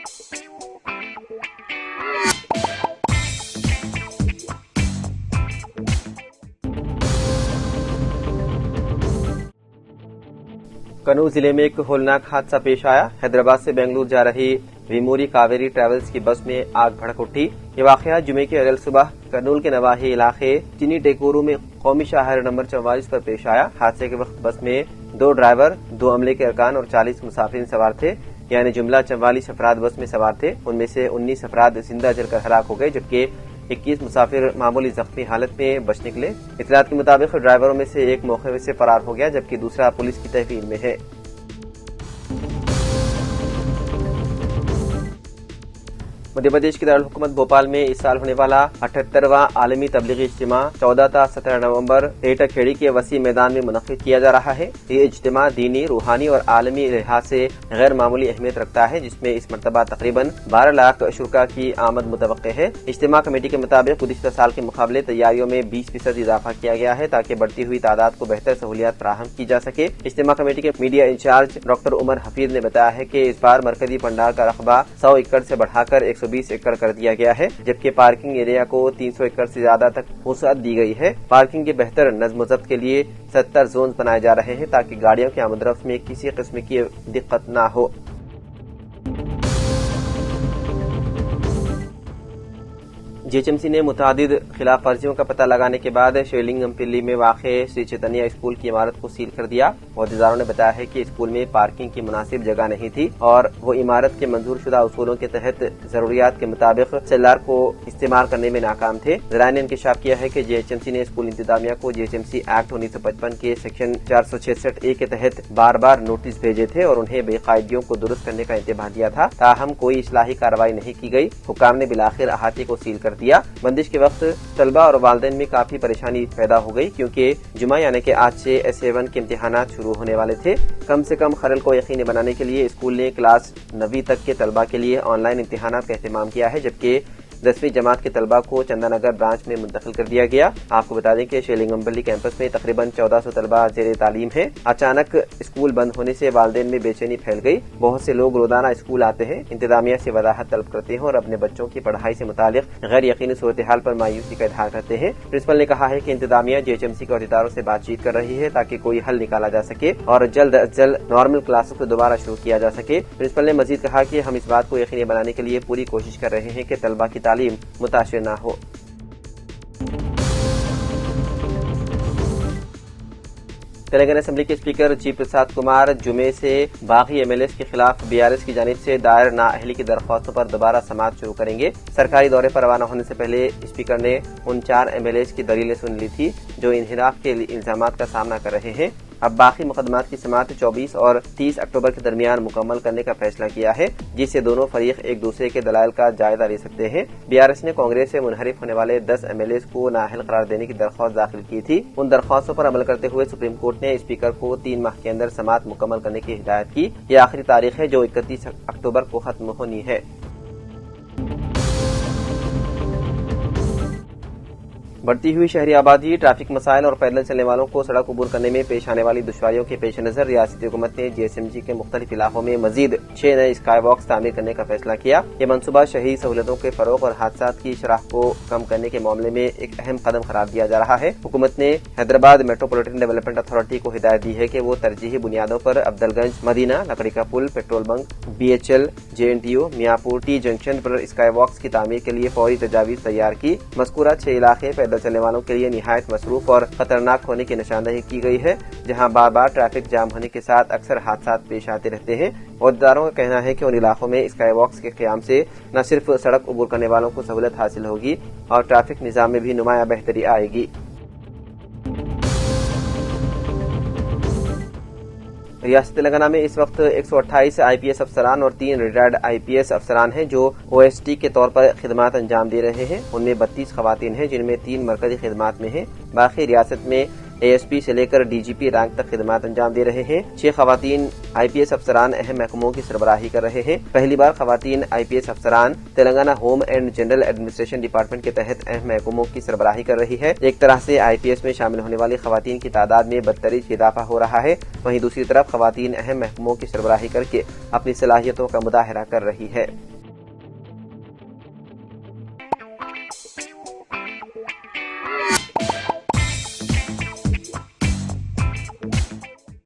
कन्नूर जिले में एक होलनाक हादसा पेश आया। हैदराबाद से बेंगलुरु जा रही विमूरी कावेरी ट्रेवल्स की बस में आग भड़क उठी। ये वाकया जुमे के अरल सुबह कर्नूल के नवाही इलाके चिनी टेकोरू में कौमी शाहर नंबर 44 पर पेश आया। हादसे के वक्त बस में 2 ड्राइवर, 2 अमले के अरकान और 40 मुसाफिर सवार थे, यानी जुमला 44 अफराद बस में सवार थे। उनमें से 19 अफराद जिंदा जलकर हलाक हो गए, जबकि 21 मुसाफिर मामूली जख्मी हालत में बच निकले। इत्तलात के मुताबिक ड्राइवरों में से एक मौके से फरार हो गया, जबकि दूसरा पुलिस की तहवील में है। मध्य प्रदेश की दारुल-हुकूमत भोपाल में इस साल होने वाला 78वां आलमी तबलीगी इज्तिमा 14 से 17 नवंबर एटा खेड़ी के वसी मैदान में मुनक्किद किया जा रहा है। ये इज्तिमा दीनी, रूहानी और आलमी लिहाज से गैर मामूली अहमियत रखता है, जिसमें इस मरतबा तकरीबन 12 लाख शुरका की आमद मुतवक्के है। इज्तिमा कमेटी के मुताबिक गुज़िश्ता साल के मुकाबले तैयारियों में 20% इजाफा किया गया है, ताकि बढ़ती हुई तादाद को बेहतर सहूलियात फराहम की जा सके। इज्तिमा कमेटी के media incharge doctor Umar Hafeez ने बताया है कि इस बार मरकजी पंडाल का रकबा 100 एकड़ से बढ़ाकर 120 एकड़ कर दिया गया है, जबकि पार्किंग एरिया को 300 एकड़ से ज्यादा तक वसअत दी गई है। पार्किंग के बेहतर नज़्म ज़ब्त के लिए 70 जोन बनाए जा रहे हैं, ताकि गाड़ियों की आमद-रफ्त में किसी किस्म की दिक्कत न हो। जीएचएमसी ने मुतादिद खिलाफ वर्जियों का पता लगाने के बाद शेलिंगमपिल्ली में वाक़े श्री चैतन्य स्कूल की इमारत को सील कर दिया। अहदेदारों ने बताया है कि स्कूल में पार्किंग की मुनासिब जगह नहीं थी और वो इमारत के मंजूर शुदा उसूलों के तहत जरूरियात के मुताबिक सेल्लार को इस्तेमाल करने में नाकाम थे। ज़राए ने इंकशाफ किया है कि जीएचएमसी ने स्कूल इंतजामिया को जीएचएमसी एक्ट 1955 के सेक्शन 466A के तहत बार बार नोटिस भेजे थे और उन्हें बेकायदियों को दुरुस्त करने का इंतबाह दिया था, ताहम कोई इस्लाही कार्रवाई नहीं की गई। हुकाम ने बिलाखिर अहाते को सील कर दिया। बंदिश के वक्त तलबा और वालिदैन में काफी परेशानी पैदा हो गई, क्योंकि जुमा यानी कि आज से S7 के इम्तिहानात शुरू होने वाले थे। कम से कम खलल को यकीनी बनाने के लिए स्कूल ने क्लास 9वीं तक के तलबा के लिए ऑनलाइन इम्तिहानात का एहतमाम किया है, जबकि 10वीं जमात के तलबा को चंदानगर ब्रांच में मुंतकिल कर दिया गया। आपको बता दें कि शेलिंगमपिल्ली कैंपस में तकरीबन 1400 तलबा जेर तालीम है। अचानक स्कूल बंद होने से वालिदैन में बेचैनी फैल गई। बहुत से लोग रोजाना स्कूल आते हैं, इंतजामिया से वजाहत तलब करते हैं और अपने बच्चों की पढ़ाई से मुतालिक गैर यकीनी सूरत हाल पर मायूसी का इजहार करते हैं। प्रिंसिपल ने कहा है कि इंतजामिया जीएचएमसी के अहदेदारों से बातचीत कर रही है, ताकि कोई हल निकाला जा सके और जल्द अज जल्द नॉर्मल क्लासों को दोबारा शुरू किया जा सके। प्रिंसिपल ने मजीद कहा कि हम इस बात को यकीनी बनाने के लिए पूरी कोशिश कर रहे हैं कि तलबा की तालीम मुताशिर न हो। तेलंगाना असेंबली के स्पीकर जी प्रसाद कुमार जुमे से बागी एमएलएस के खिलाफ बीआरएस की जानिब से दायर नाअहली की दरख्वास्तों पर दोबारा समाअत शुरू करेंगे। सरकारी दौरे पर रवाना होने से पहले स्पीकर ने उन 4 एमएलएस की दलीलें सुन ली थी जो इन्हिराफ के इल्जामात का सामना कर रहे हैं। अब बाकी मुकदमात की समाअत 24 और 30 अक्टूबर के दरमियान मुकम्मल करने का फैसला किया है, जिससे दोनों फरीक एक दूसरे के दलाइल का जायजा ले सकते हैं। बीआरएस ने कांग्रेस से मुनहरिफ होने वाले 10 एमएलएस को नाअहल करार देने की दरख्वास्त दाखिल की थी। उन दरख्वास्तों पर अमल करते हुए सुप्रीम कोर्ट ने स्पीकर को 3 माह के अंदर समाअत मुकम्मल करने की हिदायत की। यह आखिरी तारीख है जो 31 अक्टूबर को खत्म होनी है। बढ़ती हुई शहरी आबादी, ट्रैफिक मसाइल और पैदल चलने वालों को सड़क अबूर करने में पेश आने वाली दुश्वारियों के पेश नजर रियासती हुकूमत ने जीएचएमसी के मुख्तलिफ इलाकों में मजीद 6 नए स्काई वॉक्स तामीर करने का फैसला किया। ये मनसूबा शहरी सहूलतों के फरोग और हादसात की शरह को कम करने के मामले में एक अहम कदम करार दिया जा रहा है। हुकूमत ने हैदराबाद मेट्रोपॉलिटन डेवलपमेंट अथॉरिटी को हिदायत दी है कि वो तरजीही बुनियादों पर अब्दुलगंज, Madina, Lakdi ka Pul, petrol bunk, BHL, JNTU, Miyapur, T junction पर स्काई वॉक्स की तामीर के लिए फौरी तजावीज तैयार की। मज़कूरा 6 इलाके पैदल चलने वालों के लिए निहायत मसरूफ और खतरनाक होने की निशानदही की गई है, जहां बार बार ट्रैफिक जाम होने के साथ अक्सर हादसात पेश आते रहते हैं। अहदेदारों का कहना है कि उन इलाकों में स्काई वॉक्स के क़याम से न सिर्फ सड़क अबूर करने वालों को सहूलत हासिल होगी और ट्रैफिक निज़ाम में भी नुमाया बेहतरी आएगी। रियासत तेलंगाना में इस वक्त 128 IPS अफसरान और 3 रिटायर्ड IPS अफसरान हैं जो OST के तौर पर खिदमात अंजाम दे रहे हैं। उनमें 32 खवातीन हैं, जिनमें 3 मरकजी खिदमात में हैं। बाकी रियासत में ASP से लेकर DGP रैंक तक खिदमात अंजाम दे रहे हैं। 6 खवातीन IPS अफसरान अहम महकमों की सरबराही कर रहे हैं। पहली बार खवातीन IPS अफसरान Telangana home and general administration department के तहत अहम महकमों की सरबराही कर रही है। एक तरह से IPS में शामिल होने वाली खवातीन की तादाद में बदतरीज इजाफा हो रहा है। वहीं दूसरी तरफ खवातीन अहम महकमों की सरबराही करके अपनी सलाहियतों का मुजाहरा कर रही है।